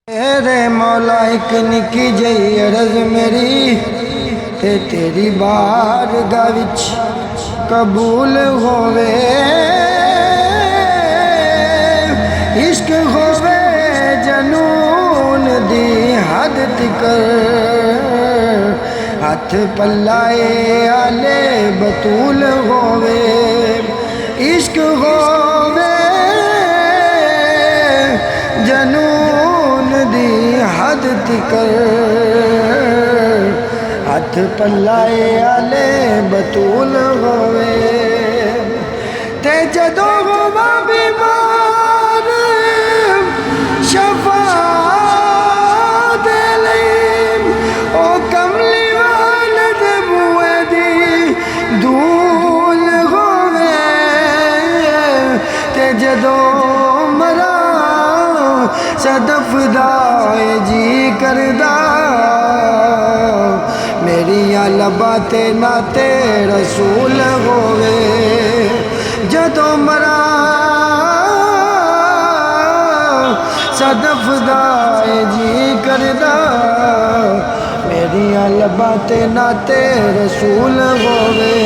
तेरे मौला एक निकी जही अरज मेरी ते तेरी बारगाह विच कबूल होवे। इश्क होवे जनून दी हद तिकर, हथ पल्लाए आले बतूल होवे। इश्क होवे जनून दी हद तिकर, हथ पल्लाए आले बतूल होवे। ते जदों होवा बीमार शफा दे लई ओ कमली वाले दे मुए दी धूल होवे। ते जदों मरा सदफ दा जी करदा, मेरिया लबा ते नाते रसूल होवे। जदों मरा सदफ दा जी करदा, मेरिया लबा ते नाते रसूल होवे।